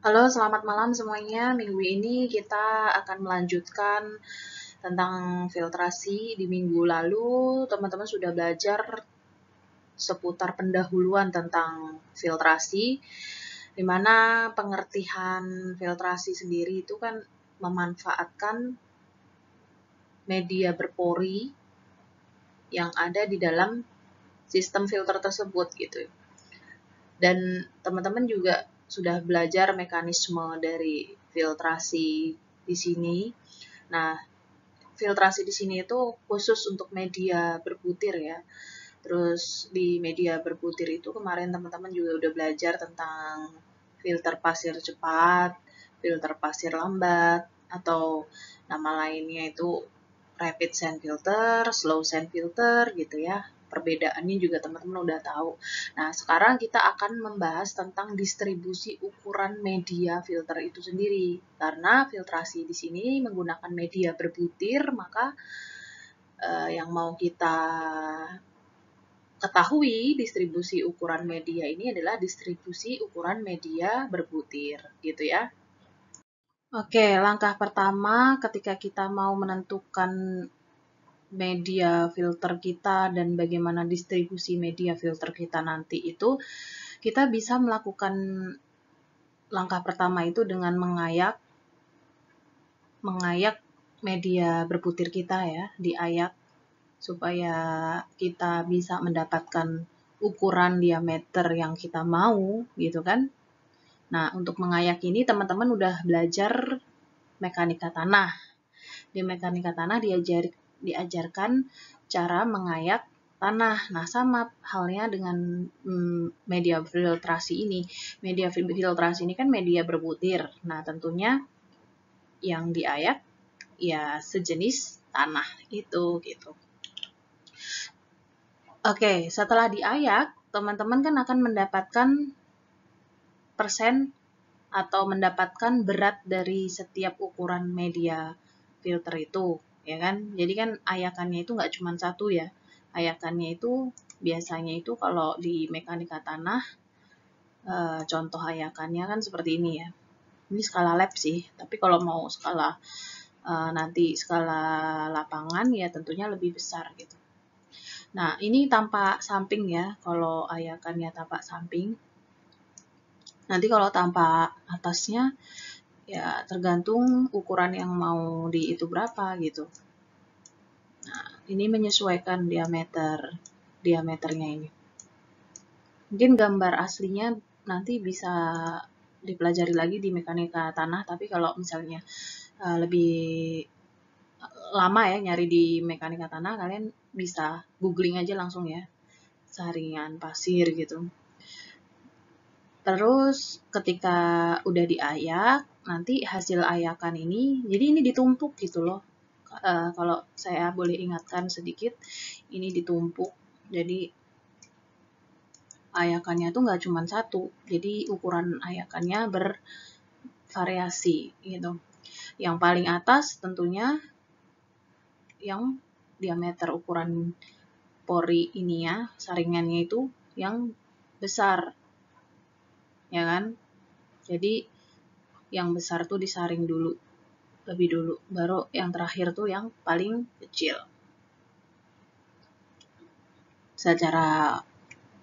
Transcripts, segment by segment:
Halo, selamat malam semuanya. Minggu ini kita akan melanjutkan tentang filtrasi. Di minggu lalu, teman-teman sudah belajar seputar pendahuluan tentang filtrasi, di mana pengertian filtrasi sendiri itu kan memanfaatkan media berpori yang ada di dalam sistem filter tersebut gitu. Dan teman-teman juga sudah belajar mekanisme dari filtrasi di sini. Nah, filtrasi di sini itu khusus untuk media berbutir ya. Terus di media berbutir itu kemarin teman-teman juga udah belajar tentang filter pasir cepat, filter pasir lambat, atau nama lainnya itu rapid sand filter, slow sand filter gitu ya. Perbedaannya juga teman-teman udah tahu. Nah, sekarang kita akan membahas tentang distribusi ukuran media filter itu sendiri. Karena filtrasi di sini menggunakan media berbutir, maka yang mau kita ketahui distribusi ukuran media ini adalah distribusi ukuran media berbutir, gitu ya. Oke, langkah pertama ketika kita mau menentukan media filter kita dan bagaimana distribusi media filter kita nanti itu, kita bisa melakukan langkah pertama itu dengan mengayak media berbutir kita ya, diayak supaya kita bisa mendapatkan ukuran diameter yang kita mau gitu kan. Nah, untuk mengayak ini teman-teman udah belajar mekanika tanah. Di mekanika tanah diajarkan cara mengayak tanah. Nah, sama halnya dengan media filtrasi ini. Media filtrasi ini kan media berbutir. Nah, tentunya yang diayak ya sejenis tanah itu gitu. Oke, setelah diayak, teman-teman kan akan mendapatkan persen atau mendapatkan berat dari setiap ukuran media filter itu, ya kan? Jadi kan ayakannya itu nggak cuma satu ya. Ayakannya itu biasanya itu kalau di mekanika tanah, contoh ayakannya kan seperti ini ya. Ini skala lab sih, tapi kalau mau skala nanti skala lapangan ya tentunya lebih besar gitu. Nah, ini tampak samping ya, kalau ayakannya tampak samping. Nanti kalau tampak atasnya, ya tergantung ukuran yang mau di itu berapa gitu. Nah, ini menyesuaikan diameternya ini. Mungkin gambar aslinya nanti bisa dipelajari lagi di mekanika tanah, tapi kalau misalnya lebih lama ya nyari di mekanika tanah, kalian bisa googling aja langsung ya, saringan pasir gitu. Terus ketika udah diayak, nanti hasil ayakan ini, jadi ini ditumpuk gitu loh. Kalau saya boleh ingatkan sedikit, ini ditumpuk. Jadi ayakannya tuh nggak cuma satu, jadi ukuran ayakannya bervariasi gitu. Yang paling atas tentunya yang diameter ukuran pori ini ya, saringannya itu yang besar, ya kan? Jadi yang besar tuh disaring dulu, lebih dulu, baru yang terakhir tuh yang paling kecil. Secara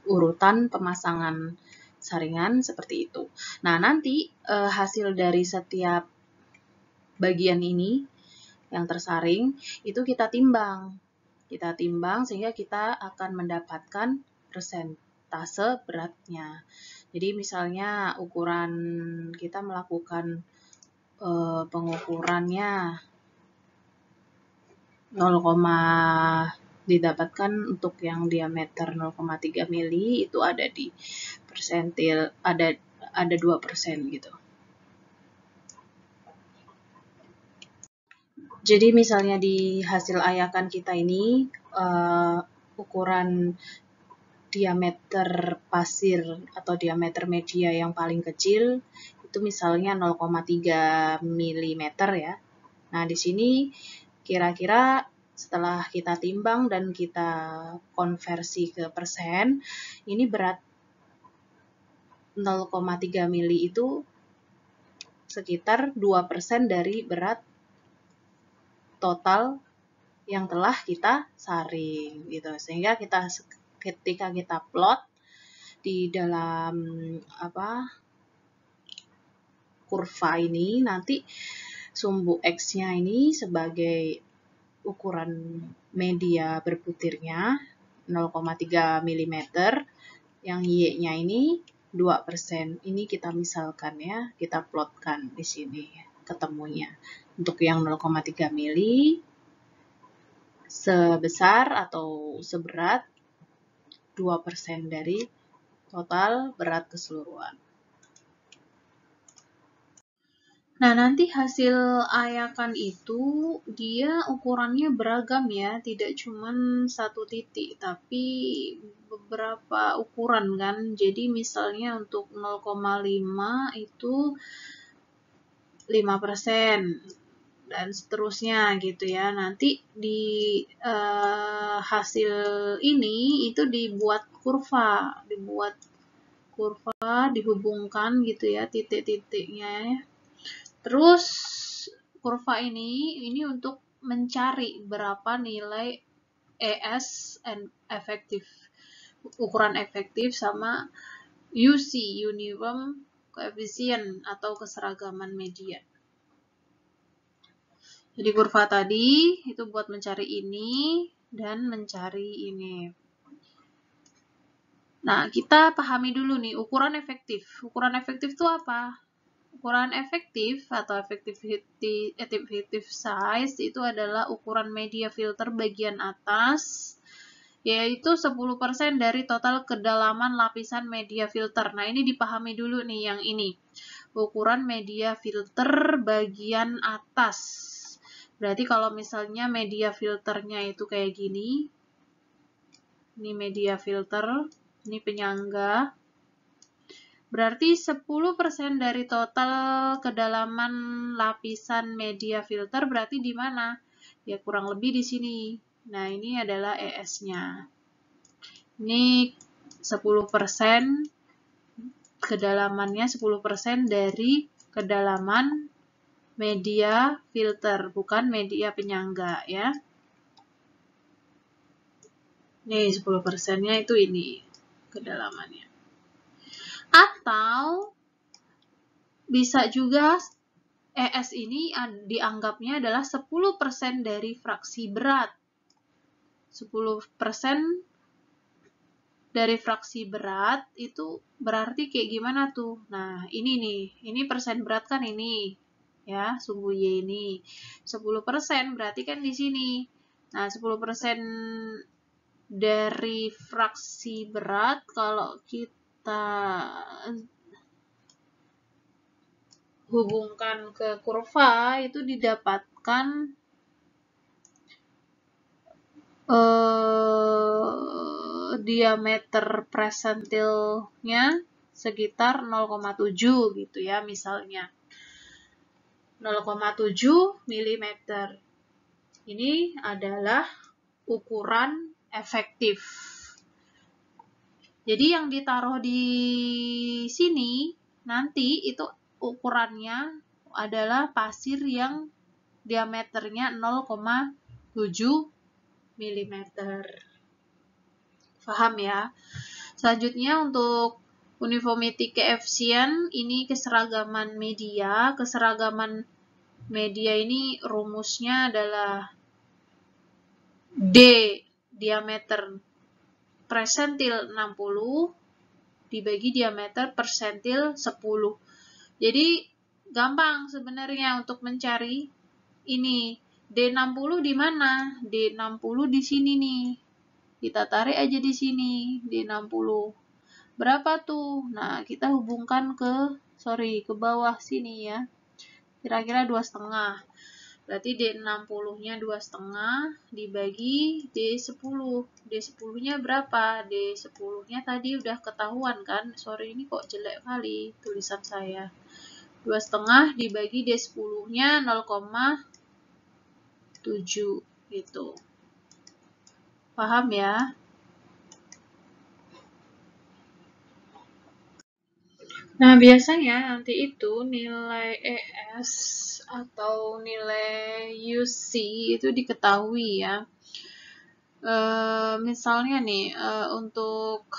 urutan pemasangan saringan seperti itu. Nah, nanti hasil dari setiap bagian ini yang tersaring itu kita timbang. Kita timbang sehingga kita akan mendapatkan persentase beratnya. Jadi misalnya ukuran kita melakukan pengukurannya 0, didapatkan untuk yang diameter 0,3 mili itu ada di persentil, ada 2% gitu. Jadi misalnya di hasil ayakan kita ini ukuran diameter pasir atau diameter media yang paling kecil itu misalnya 0,3 mm ya. Nah, di sini kira-kira setelah kita timbang dan kita konversi ke persen, ini berat 0,3 mili itu sekitar 2% dari berat total yang telah kita saring gitu. Sehingga ketika kita plot di dalam kurva ini, nanti sumbu X-nya ini sebagai ukuran media berputirnya 0,3 mm, yang Y-nya ini 2%. Ini kita misalkan ya, kita plotkan di sini ketemunya. Untuk yang 0,3 mili sebesar atau seberat 2% dari total berat keseluruhan. Nah, nanti hasil ayakan itu dia ukurannya beragam ya, tidak cuma satu titik, tapi beberapa ukuran kan. Jadi misalnya untuk 0,5 itu 5%, dan seterusnya gitu ya. Nanti di hasil ini itu dibuat kurva, dihubungkan gitu ya titik-titiknya ya. Terus kurva ini untuk mencari berapa nilai ES efektif, ukuran efektif, sama UC, Uniform Coefficient atau keseragaman media. Jadi kurva tadi itu buat mencari ini dan mencari ini. Nah, kita pahami dulu nih ukuran efektif. Ukuran efektif itu apa? Ukuran efektif atau effective size itu adalah ukuran media filter bagian atas, yaitu 10% dari total kedalaman lapisan media filter. Nah, ini dipahami dulu nih yang ini. Ukuran media filter bagian atas. Berarti kalau misalnya media filternya itu kayak gini, ini media filter, ini penyangga, berarti 10% dari total kedalaman lapisan media filter berarti di mana? Ya kurang lebih di sini. Nah, ini adalah ES-nya. Ini 10%, kedalamannya 10% dari kedalaman media filter, bukan media penyangga ya. Nih 10%-nya itu ini kedalamannya. Atau bisa juga ES ini dianggapnya adalah 10% dari fraksi berat. 10% dari fraksi berat itu berarti kayak gimana tuh? Nah, ini nih, ini persen berat kan ini, ya, sumbu Y ini. 10% berarti kan di sini. Nah, 10% dari fraksi berat kalau kita hubungkan ke kurva itu didapatkan diameter presentilnya sekitar 0,7 gitu ya, misalnya 0,7 mm. Ini adalah ukuran efektif. Jadi yang ditaruh di sini nanti itu ukurannya adalah pasir yang diameternya 0,7 mm. Paham ya? Selanjutnya untuk uniformity coefficient, ini keseragaman media. Keseragaman media ini rumusnya adalah D diameter persentil 60 dibagi diameter persentil 10. Jadi gampang sebenarnya untuk mencari ini. D60 di mana? D60 di sini nih. Kita tarik aja di sini, D60. Berapa tuh? Nah, kita hubungkan ke bawah sini ya. Kira-kira 2,5. Berarti D60-nya 2,5 dibagi D10. D10-nya berapa? D10-nya tadi udah ketahuan kan? Sorry, ini kok jelek kali tulisan saya. 2,5 dibagi D10-nya 0,7 gitu. Paham ya? Nah, biasanya nanti itu nilai ES atau nilai UC itu diketahui ya. Misalnya nih, untuk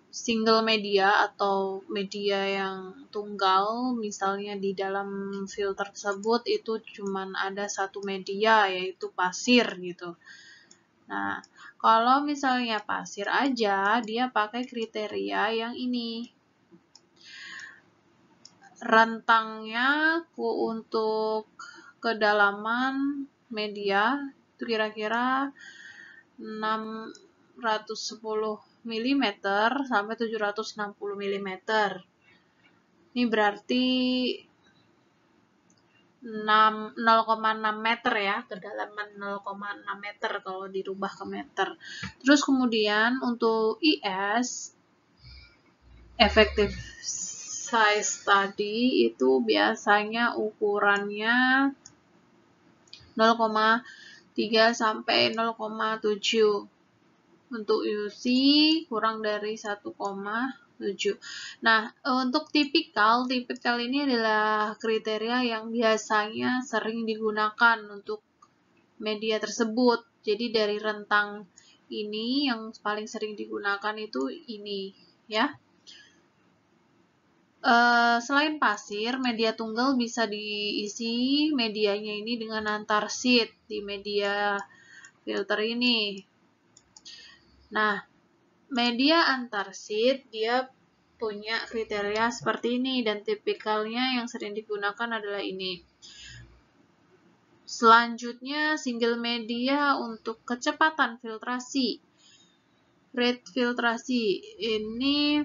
single media atau media yang tunggal, misalnya di dalam filter tersebut itu cuman ada satu media, yaitu pasir gitu. Nah, kalau misalnya pasir aja, dia pakai kriteria yang ini. Rentangnya untuk kedalaman media itu kira-kira 610 mm sampai 760 mm. Ini berarti 0,6 meter ya, kedalaman 0,6 meter kalau dirubah ke meter. Terus kemudian untuk IS, effective size tadi itu biasanya ukurannya 0,3 sampai 0,7. Untuk UC kurang dari 1,7. Nah, untuk tipikal ini adalah kriteria yang biasanya sering digunakan untuk media tersebut. Jadi dari rentang ini yang paling sering digunakan itu ini ya. Selain pasir, media tunggal bisa diisi medianya ini dengan antarsit di media filter ini. Nah, media antarsit dia punya kriteria seperti ini dan tipikalnya yang sering digunakan adalah ini. Selanjutnya, single media untuk kecepatan filtrasi. Rate filtrasi ini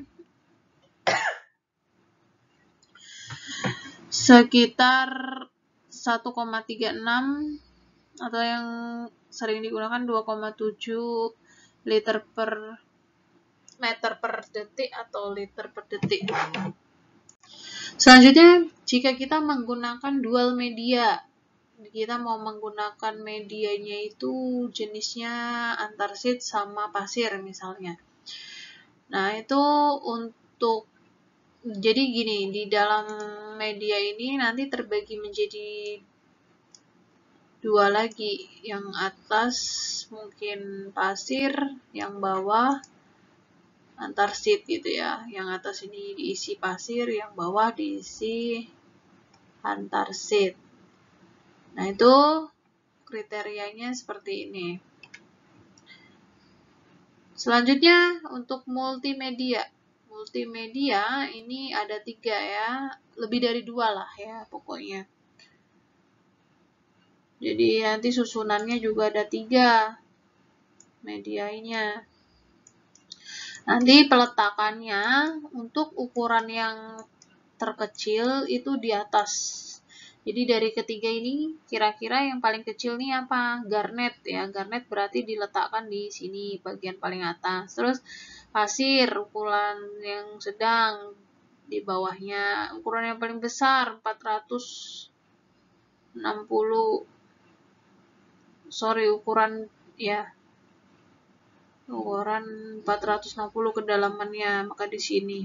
sekitar 1,36 atau yang sering digunakan 2,7 liter per meter per detik atau liter per detik. Selanjutnya, jika kita menggunakan dual media, kita mau menggunakan medianya itu jenisnya antarsit sama pasir misalnya. Nah, itu untuk jadi gini, di dalam media ini nanti terbagi menjadi dua lagi, yang atas mungkin pasir, yang bawah antarsit gitu ya. Yang atas ini diisi pasir, yang bawah diisi antarsit. Nah, itu kriterianya seperti ini. Selanjutnya untuk multimedia. Multimedia ini ada 3 ya, lebih dari 2 lah ya pokoknya. Jadi nanti susunannya juga ada 3 medianya. Nanti peletakannya untuk ukuran yang terkecil itu di atas. Jadi dari ketiga ini kira-kira yang paling kecil nih apa? Garnet ya. Garnet berarti diletakkan di sini bagian paling atas. Terus pasir ukuran yang sedang di bawahnya. Ukuran yang paling besar 460. Ukuran ya. Ukuran 460 kedalamannya, maka di sini.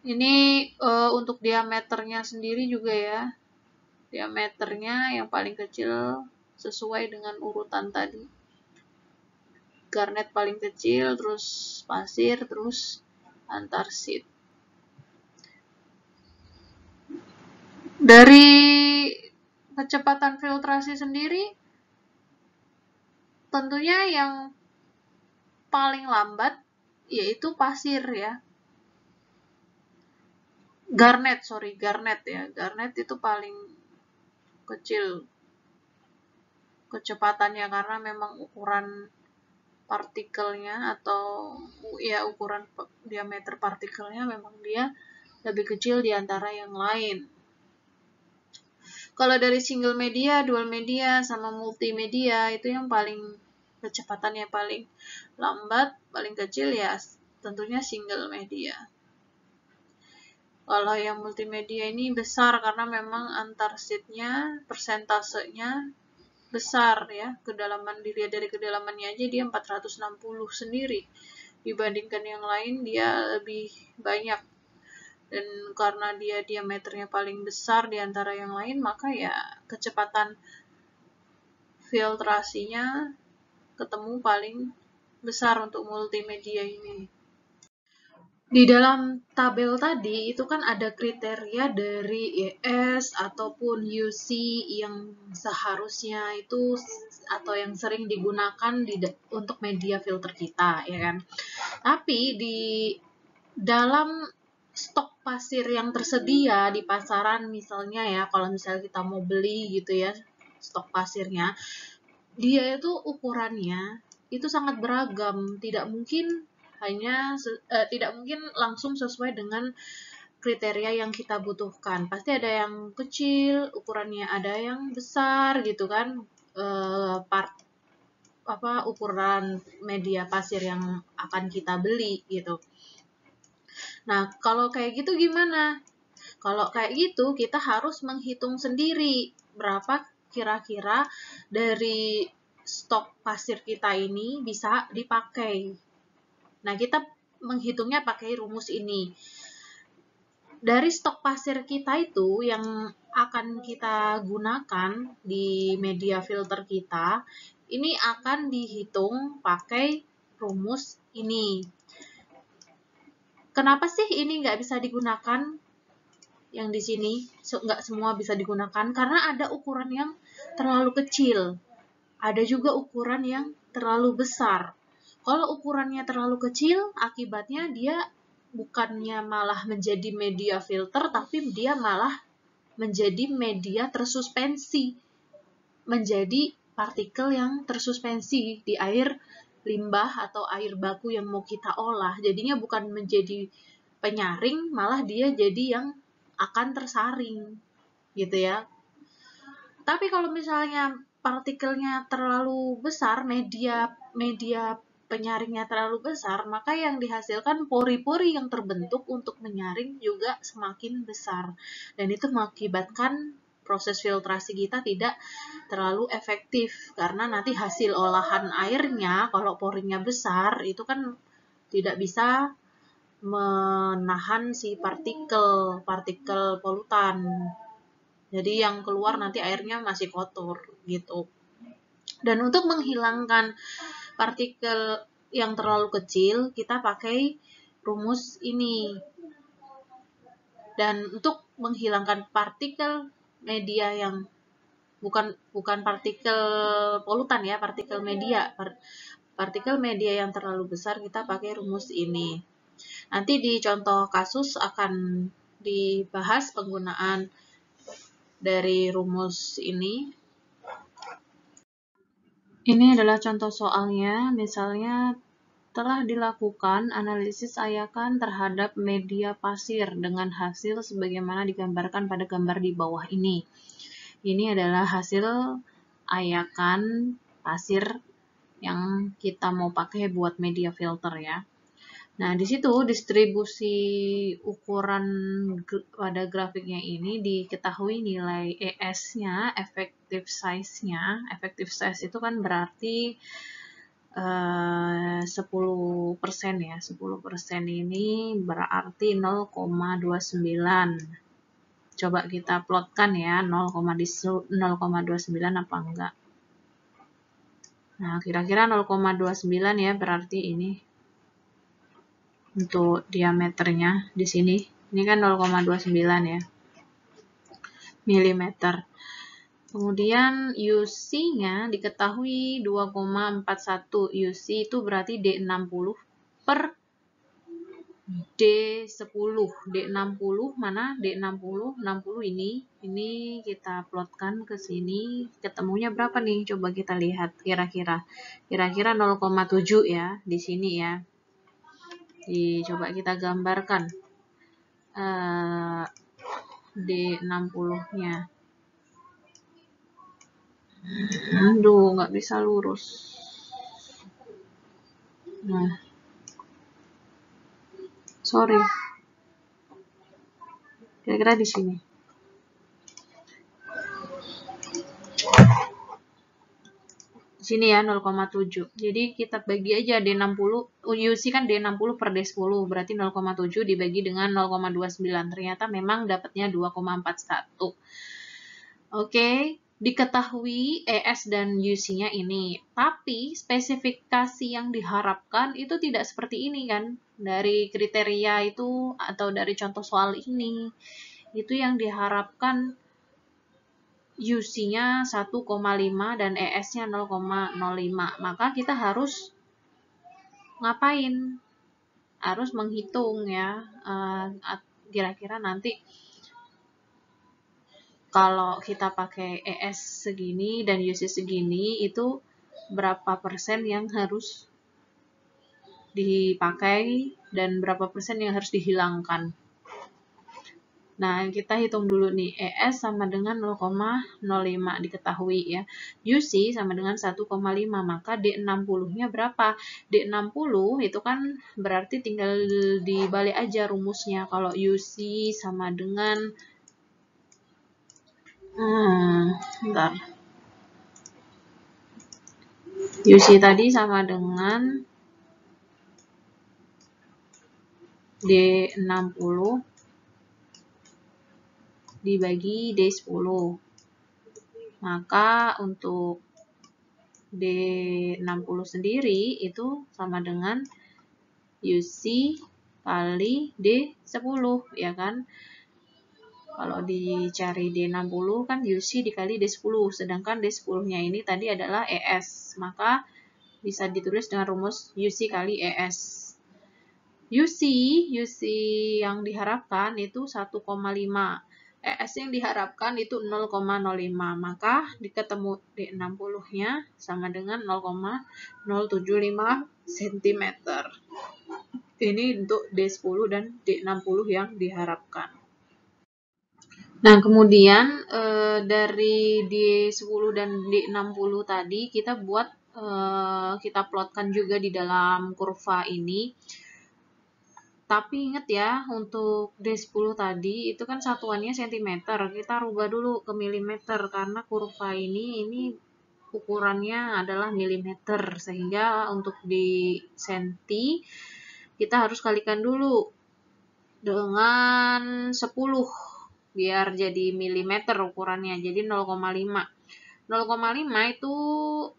Ini untuk diameternya sendiri juga ya. Diameternya yang paling kecil sesuai dengan urutan tadi. Garnet paling kecil, terus pasir, terus antarsit. Dari kecepatan filtrasi sendiri, tentunya yang paling lambat yaitu pasir ya. Garnet ya. Garnet itu paling kecil kecepatannya karena memang ukuran partikelnya atau ya ukuran diameter partikelnya memang dia lebih kecil di antara yang lain. Kalau dari single media, dual media, sama multimedia itu yang paling kecepatannya paling lambat, paling kecil ya tentunya single media. Kalau yang multimedia ini besar karena memang antarsitnya, persentasenya besar ya. Kedalaman dilihat dari kedalamannya aja dia 460 sendiri. Dibandingkan yang lain dia lebih banyak dan karena dia diameternya paling besar di antara yang lain, maka ya kecepatan filtrasinya ketemu paling besar untuk multimedia ini. Di dalam tabel tadi itu kan ada kriteria dari ES ataupun UC yang seharusnya itu atau yang sering digunakan untuk media filter kita, ya kan. Tapi di dalam stok pasir yang tersedia di pasaran misalnya ya, kalau misalnya kita mau beli gitu ya stok pasirnya, dia itu ukurannya itu sangat beragam, tidak mungkin langsung sesuai dengan kriteria yang kita butuhkan. Pasti ada yang kecil ukurannya, ada yang besar gitu kan, ukuran media pasir yang akan kita beli gitu. Nah, kalau kayak gitu gimana? Kalau kayak gitu kita harus menghitung sendiri berapa kira-kira dari stok pasir kita ini bisa dipakai. Nah, kita menghitungnya pakai rumus ini. Dari stok pasir kita itu yang akan kita gunakan di media filter kita, ini akan dihitung pakai rumus ini. Kenapa sih ini nggak bisa digunakan? Yang di sini nggak semua bisa digunakan karena ada ukuran yang terlalu kecil, ada juga ukuran yang terlalu besar. Kalau ukurannya terlalu kecil, akibatnya dia bukannya malah menjadi media filter, tapi dia malah menjadi media tersuspensi, menjadi partikel yang tersuspensi di air limbah atau air baku yang mau kita olah. Jadinya bukan menjadi penyaring, malah dia jadi yang akan tersaring gitu ya. Tapi kalau misalnya partikelnya terlalu besar, media penyaringnya terlalu besar, maka yang dihasilkan pori-pori yang terbentuk untuk menyaring juga semakin besar. Dan itu mengakibatkan proses filtrasi kita tidak terlalu efektif karena nanti hasil olahan airnya kalau porinya besar itu kan tidak bisa menahan si partikel polutan. Jadi yang keluar nanti airnya masih kotor gitu. Dan untuk menghilangkan partikel yang terlalu kecil, kita pakai rumus ini. Dan untuk menghilangkan partikel media yang bukan partikel polutan ya, partikel media. Partikel media yang terlalu besar kita pakai rumus ini. Nanti di contoh kasus akan dibahas penggunaan dari rumus ini. Ini adalah contoh soalnya, misalnya telah dilakukan analisis ayakan terhadap media pasir dengan hasil sebagaimana digambarkan pada gambar di bawah ini. Ini adalah hasil ayakan pasir yang kita mau pakai buat media filter ya. Nah, di situ distribusi ukuran pada grafiknya ini diketahui nilai ES-nya, effective size-nya. Effective size itu kan berarti 10% ya. 10% ini berarti 0,29. Coba kita plotkan ya, 0,29 apa enggak. Nah, kira-kira 0,29 ya, berarti ini untuk diameternya di sini. Ini kan 0,29 ya, milimeter. Kemudian UC-nya diketahui 2,41. UC itu berarti D60 per D10. D60 mana? D60, 60 ini kita plotkan ke sini. Ketemunya berapa nih? Coba kita lihat kira-kira. Kira-kira 0,7 ya di sini ya. Coba kita gambarkan D60-nya. Aduh, nggak bisa lurus. Nah, sorry. Kira-kira di sini. Di sini ya 0,7. Jadi kita bagi aja D60, UC kan D60 per D10, berarti 0,7 dibagi dengan 0,29. Ternyata memang dapatnya 2,41. Oke, diketahui ES dan UC-nya ini. Tapi spesifikasi yang diharapkan itu tidak seperti ini kan. Dari kriteria itu atau dari contoh soal ini. Itu yang diharapkan UC-nya 1,5 dan ES-nya 0,05. Maka kita harus ngapain? Harus menghitung ya. Kira-kira nanti kalau kita pakai ES segini dan UC segini, itu berapa persen yang harus dipakai dan berapa persen yang harus dihilangkan. Nah, kita hitung dulu nih, ES sama dengan 0,05 diketahui ya. UC sama dengan 1,5, maka D60-nya berapa? D60 itu kan berarti tinggal dibalik aja rumusnya. Kalau UC sama dengan bentar. UC tadi sama dengan D60 dibagi D10. Maka untuk D60 sendiri itu sama dengan UC kali D10, ya kan? Kalau dicari D60 kan UC dikali D10, sedangkan D10-nya ini tadi adalah ES. Maka bisa ditulis dengan rumus UC kali ES. UC yang diharapkan itu 1,5. ES yang diharapkan itu 0,05. Maka diketemu D60-nya sama dengan 0,075 cm. Ini untuk D10 dan D60 yang diharapkan. Nah, kemudian dari D10 dan D60 tadi kita buat kita plotkan juga di dalam kurva ini. Tapi ingat ya, untuk D10 tadi itu kan satuannya cm. Kita rubah dulu ke milimeter karena kurva ini ukurannya adalah milimeter, sehingga untuk di senti kita harus kalikan dulu dengan 10 biar jadi milimeter ukurannya, jadi 0,5. 0,5 itu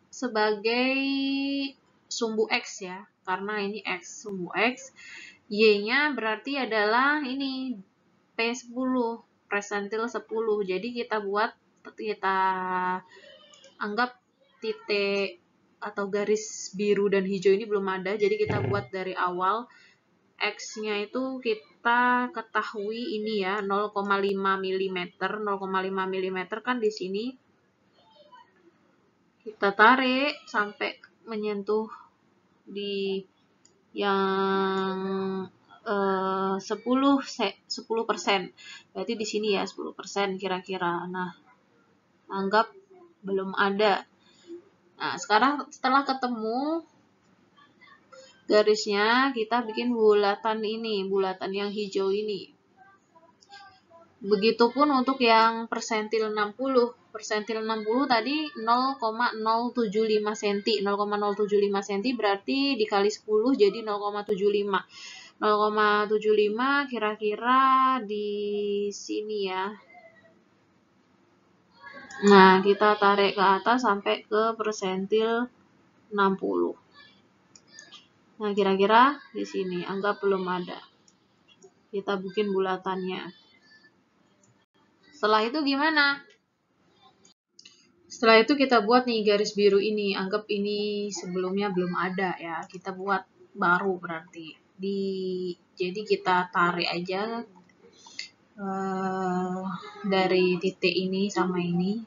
sebagai sumbu X ya, karena ini X, sumbu X. Y-nya berarti adalah ini P10, persentil 10. Jadi kita anggap titik atau garis biru dan hijau ini belum ada, jadi kita buat dari awal. X-nya itu kita ketahui ini ya, 0,5 mm. 0,5 mm kan di sini. Kita tarik sampai menyentuh di yang 10%. Berarti di sini ya 10% kira-kira. Nah, anggap belum ada. Nah, sekarang setelah ketemu garisnya, kita bikin bulatan ini, bulatan yang hijau ini. Begitupun untuk yang persentil 60. Persentil 60 tadi 0,075 cm. 0,075 cm berarti dikali 10 jadi 0,75. 0,75 kira-kira di sini ya. Nah, kita tarik ke atas sampai ke persentil 60. Nah, kira-kira di sini, anggap belum ada. Kita bikin bulatannya. Setelah itu gimana? Setelah itu kita buat nih garis biru ini. Anggap ini sebelumnya belum ada ya. Kita buat baru berarti. Jadi kita tarik aja dari titik ini sama ini.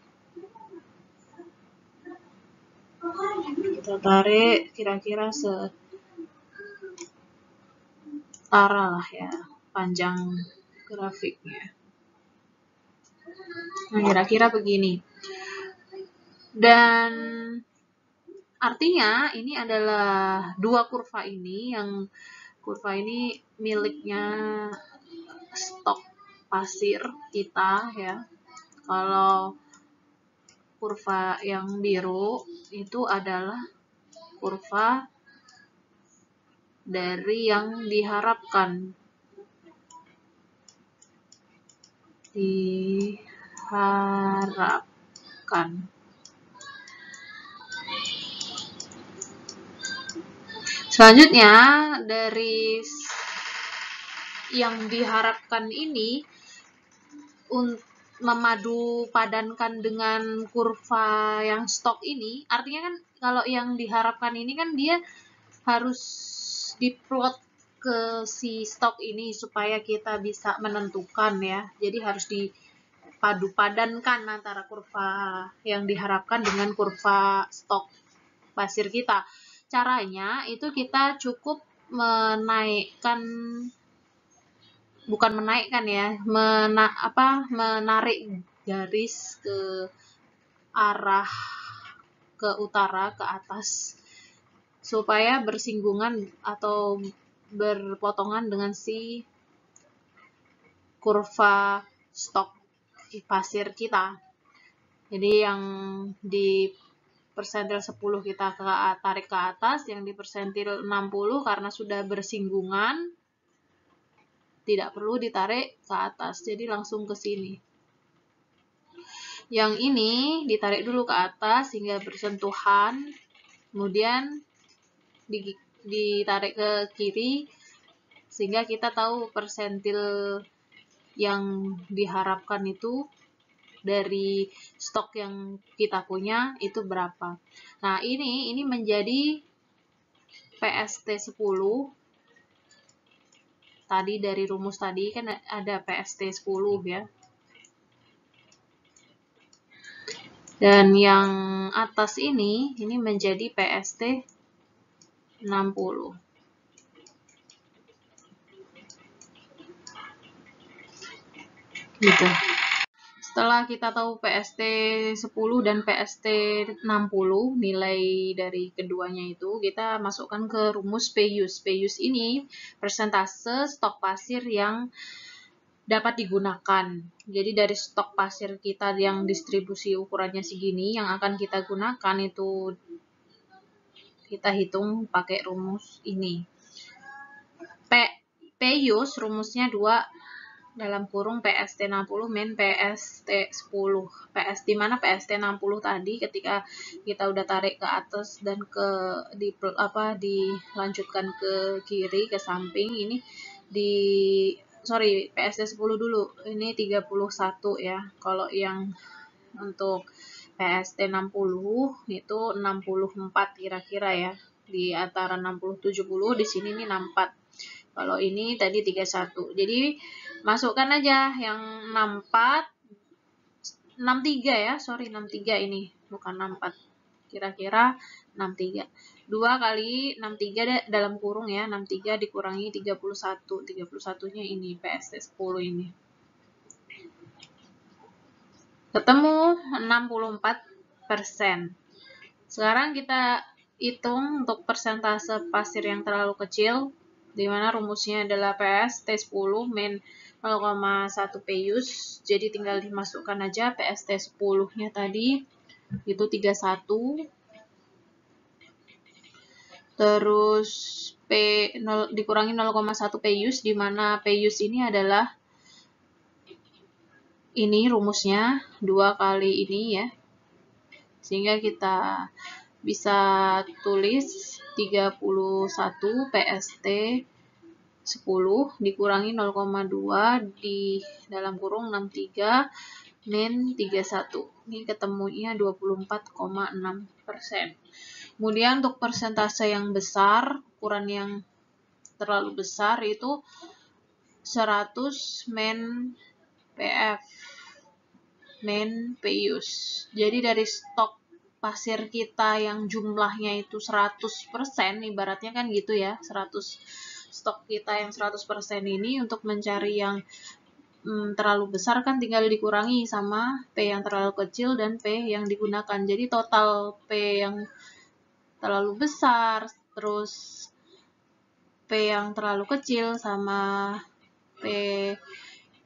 Kita tarik kira-kira setara lah ya panjang grafiknya. Nah, kira-kira begini. Dan artinya ini adalah dua kurva ini, yang kurva ini miliknya stok pasir kita ya. Kalau kurva yang biru itu adalah kurva dari yang diharapkan. Selanjutnya, dari yang diharapkan ini memadu padankan dengan kurva yang stok ini, artinya kan kalau yang diharapkan ini kan dia harus diplot ke si stok ini supaya kita bisa menentukan ya. Jadi harus dipadu padankan antara kurva yang diharapkan dengan kurva stok pasir kita. Caranya itu kita cukup menaikkan, bukan menaikkan ya, menarik garis ke arah ke utara, ke atas, supaya bersinggungan atau berpotongan dengan si kurva stok pasir kita. Jadi yang di persentil 10 kita tarik ke atas, yang di persentil 60 karena sudah bersinggungan tidak perlu ditarik ke atas, jadi langsung ke sini. Yang ini ditarik dulu ke atas hingga bersentuhan, kemudian ditarik ke kiri sehingga kita tahu persentil yang diharapkan itu dari stok yang kita punya itu berapa. Nah, ini menjadi PST 10. Tadi dari rumus tadi kan ada PST 10 ya. Dan yang atas ini menjadi PST 60. Gitu. Setelah kita tahu PST 10 dan PST 60, nilai dari keduanya itu, kita masukkan ke rumus P-use. P-use ini persentase stok pasir yang dapat digunakan. Jadi dari stok pasir kita yang distribusi ukurannya segini, yang akan kita gunakan itu kita hitung pakai rumus ini. P-use rumusnya 2 dalam kurung PST 60 min PST 10. PS di mana PST 60 tadi ketika kita udah tarik ke atas dan dilanjutkan ke kiri ke samping, ini PST 10 dulu. Ini 31 ya. Kalau yang untuk PST 60 itu 64 kira-kira ya. Di antara 60 70 di sini ini 64. Kalau ini tadi 31. Jadi masukkan aja yang 64, 63 ya, 63 ini, bukan 64. Kira-kira 63. 2 kali 63 dalam kurung ya, 63 dikurangi 31. 31-nya ini, PST 10 ini. Ketemu 64%. Sekarang kita hitung untuk persentase pasir yang terlalu kecil, di mana rumusnya adalah PST 10 min 0,1 PU. Jadi tinggal dimasukkan aja PST 10-nya tadi itu 31. Terus dikurangi 0,1 PU, di mana PU ini adalah ini rumusnya 2 kali ini ya. Sehingga kita bisa tulis 31 PST 10 dikurangi 0,2 di dalam kurung 63 min 31. Ini ketemunya 24,6%. Kemudian untuk persentase yang besar, ukuran yang terlalu besar itu 100 min PF min PIUS. Jadi dari stok pasir kita yang jumlahnya itu 100%, ibaratnya kan gitu ya, 100 stok kita yang 100% ini untuk mencari yang terlalu besar kan tinggal dikurangi sama P yang terlalu kecil dan P yang digunakan. Jadi total P yang terlalu besar terus P yang terlalu kecil sama P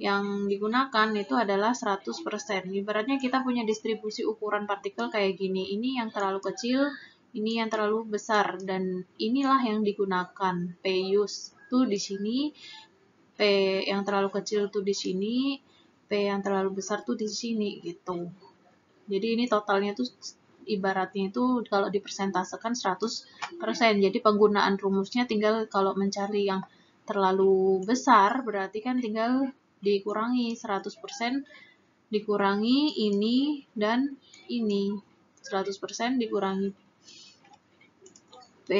yang digunakan itu adalah 100%. Ibaratnya kita punya distribusi ukuran partikel kayak gini. Ini yang terlalu kecil, ini yang terlalu besar, dan inilah yang digunakan. P use tuh di sini, P yang terlalu kecil tuh di sini, P yang terlalu besar tuh di sini gitu. Jadi ini totalnya tuh ibaratnya itu kalau dipersentasekan 100%. Jadi penggunaan rumusnya tinggal kalau mencari yang terlalu besar berarti kan tinggal dikurangi 100%, dikurangi ini dan ini. 100% dikurangi P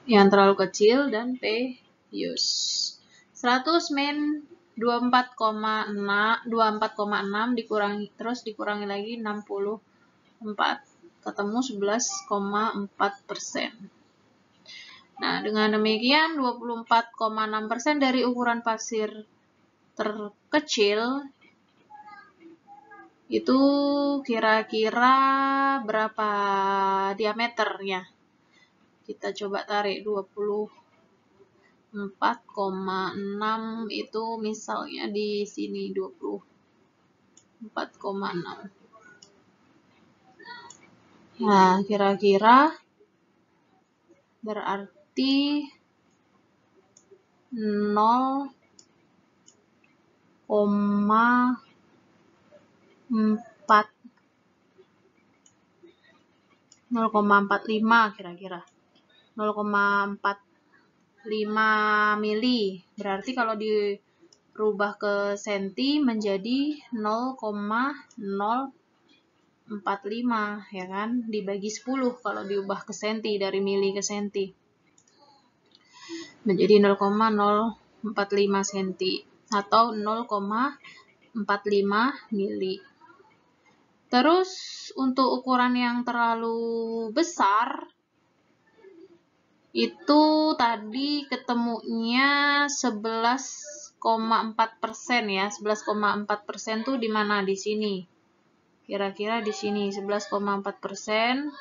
yang terlalu kecil dan P use. 100 min 24,6 dikurangi terus dikurangi lagi 64, ketemu 11,4%. Nah, dengan demikian 24,6% dari ukuran pasir terkecil itu kira-kira berapa diameternya? Kita coba tarik 24,6 itu misalnya di sini 24,6. Nah, kira-kira berarti 0,45 kira-kira. 0,45 mili. Berarti kalau dirubah ke senti menjadi 0,045 ya kan, dibagi 10 kalau diubah ke senti, dari mili ke senti menjadi 0,045 senti atau 0,45 mili. Terus untuk ukuran yang terlalu besar itu tadi ketemunya 11,4% ya. 11,4% tuh di mana? Di sini. Kira-kira di sini 11,4%.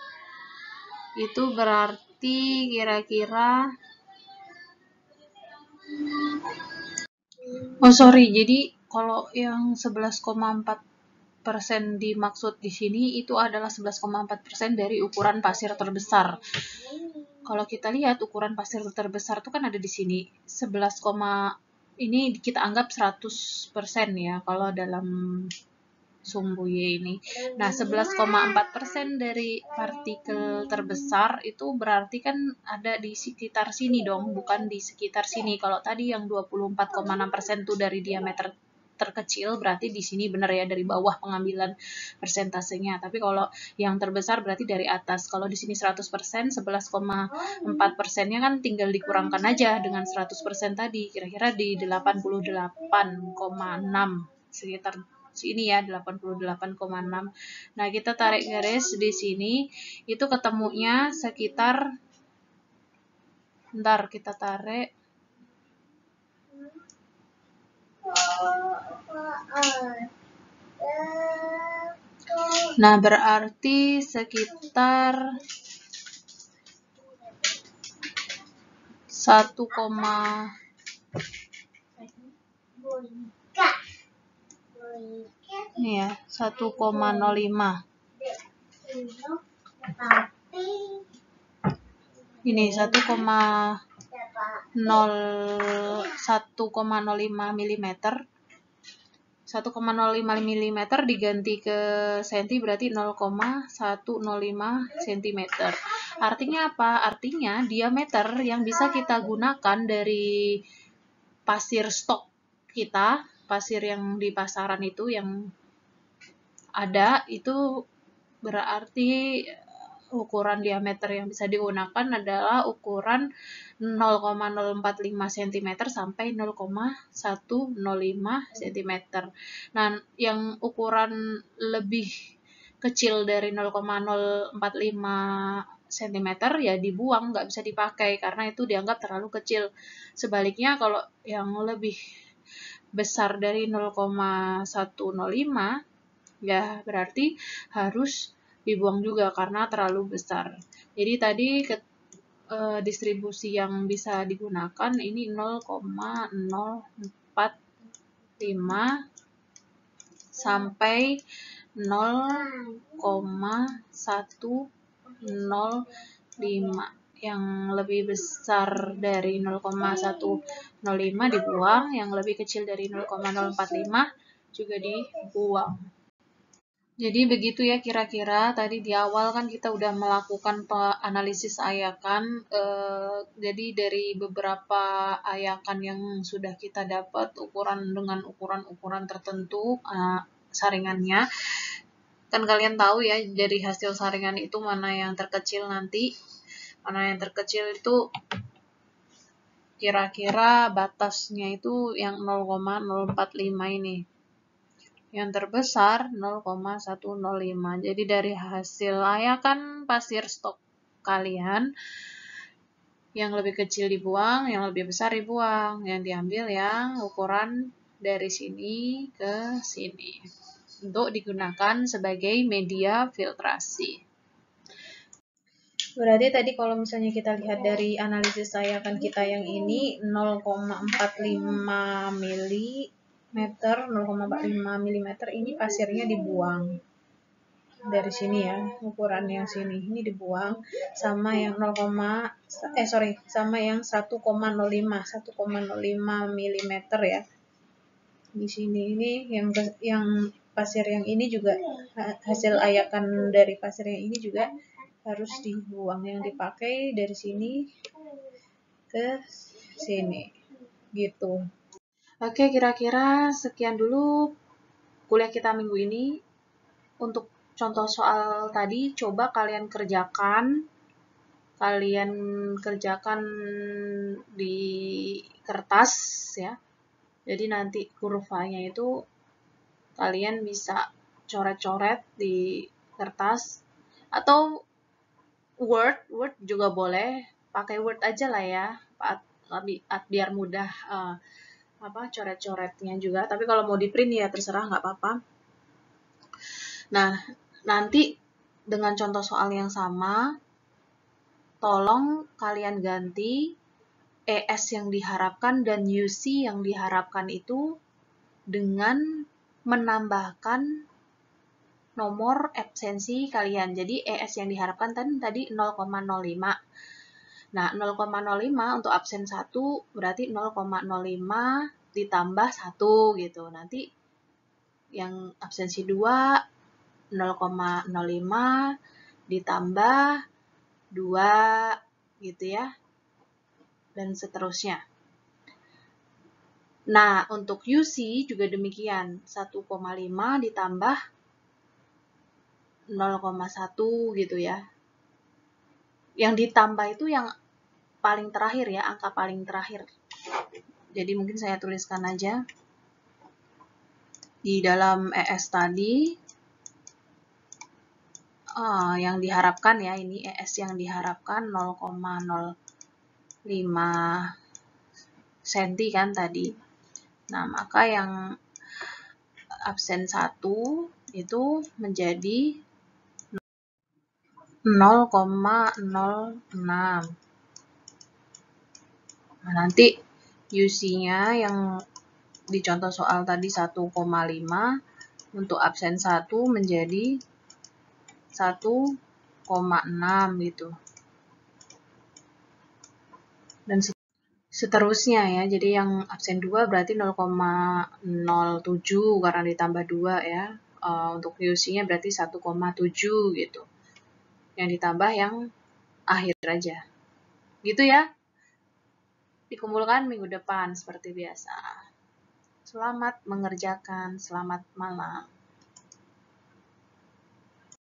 Itu berarti kira-kira jadi kalau yang 11,4% dimaksud di sini itu adalah 11,4% dari ukuran pasir terbesar. Kalau kita lihat ukuran pasir terbesar itu kan ada di sini 11, ini kita anggap 100% ya kalau dalam sumbu Y ini. Nah, 11,4% dari partikel terbesar itu berarti kan ada di sekitar sini dong, bukan di sekitar sini. Kalau tadi yang 24,6% itu dari diameter terkecil, berarti di sini benar ya, dari bawah pengambilan persentasenya. Tapi kalau yang terbesar berarti dari atas. Kalau di sini 100%, 11,4%-nya kan tinggal dikurangkan aja dengan 100% tadi. Kira-kira di 88,6 sekitar sini ya, 88,6. Nah, kita tarik garis di sini, itu ketemunya sekitar, bentar kita tarik. Nah, berarti sekitar 1, ini ya, 1,05. Ini 1,05 mm. 1,05 mm diganti ke senti berarti 0,105 cm. Artinya apa? Artinya diameter yang bisa kita gunakan dari pasir stok kita, pasir yang di pasaran itu yang ada, itu berarti ukuran diameter yang bisa digunakan adalah ukuran 0,045 cm sampai 0,105 cm. Nah, yang ukuran lebih kecil dari 0,045 cm ya dibuang, nggak bisa dipakai karena itu dianggap terlalu kecil. Sebaliknya kalau yang lebih besar dari 0,105 ya berarti harus dibuang juga karena terlalu besar. Jadi tadi distribusi yang bisa digunakan ini 0,045 sampai 0,105. Yang lebih besar dari 0,105 dibuang, yang lebih kecil dari 0,045 juga dibuang. Jadi begitu ya kira-kira. Tadi di awal kan kita udah melakukan analisis ayakan. Jadi dari beberapa ayakan yang sudah kita dapat dengan ukuran-ukuran tertentu saringannya. Kan kalian tahu ya dari hasil saringan itu mana yang terkecil nanti. Mana yang terkecil itu kira-kira batasnya itu yang 0,045 ini. Yang terbesar 0,105. Jadi dari hasil ayakan pasir stok kalian, yang lebih kecil dibuang, yang lebih besar dibuang. Yang diambil yang ukuran dari sini ke sini untuk digunakan sebagai media filtrasi. Berarti tadi kalau misalnya kita lihat dari analisis ayakan kita yang ini 0,45 mm, 0,45 mm ini pasirnya dibuang. Dari sini ya, ukuran yang sini ini dibuang sama yang sama yang 1,05 mm ya. Di sini ini yang pasir yang ini juga hasil ayakan dari pasir yang ini juga harus dibuang, yang dipakai dari sini ke sini gitu. Oke, kira-kira sekian dulu kuliah kita minggu ini. Untuk contoh soal tadi coba kalian kerjakan di kertas ya. Jadi nanti kurvanya itu kalian bisa coret-coret di kertas atau Word juga boleh, pakai Word aja lah ya, biar mudah coret-coretnya juga. Tapi kalau mau di print ya terserah, nggak apa-apa. Nah, nanti dengan contoh soal yang sama, tolong kalian ganti ES yang diharapkan dan UC yang diharapkan itu dengan menambahkan nomor absensi kalian. Jadi ES yang diharapkan tadi 0,05. Nah, 0,05 untuk absen 1 berarti 0,05 ditambah 1 gitu. Nanti yang absensi 2 0,05 ditambah 2 gitu ya. Dan seterusnya. Nah, untuk UC juga demikian. 1,5 ditambah 0,1 gitu ya. Yang ditambah itu yang paling terakhir ya, angka paling terakhir. Jadi mungkin saya tuliskan aja. Di dalam ES tadi, yang diharapkan ya, ini ES yang diharapkan 0,05 cm kan tadi. Nah, maka yang absen 1 itu menjadi 0,06. Nah, nanti UC-nya yang di contoh soal tadi 1,5 untuk absen 1 menjadi 1,6 gitu. Dan seterusnya ya. Jadi yang absen 2 berarti 0,07 karena ditambah 2 ya. Untuk UC-nya berarti 1,7 gitu. Yang ditambah yang akhir aja. Gitu ya. Dikumpulkan minggu depan seperti biasa. Selamat mengerjakan, selamat malam.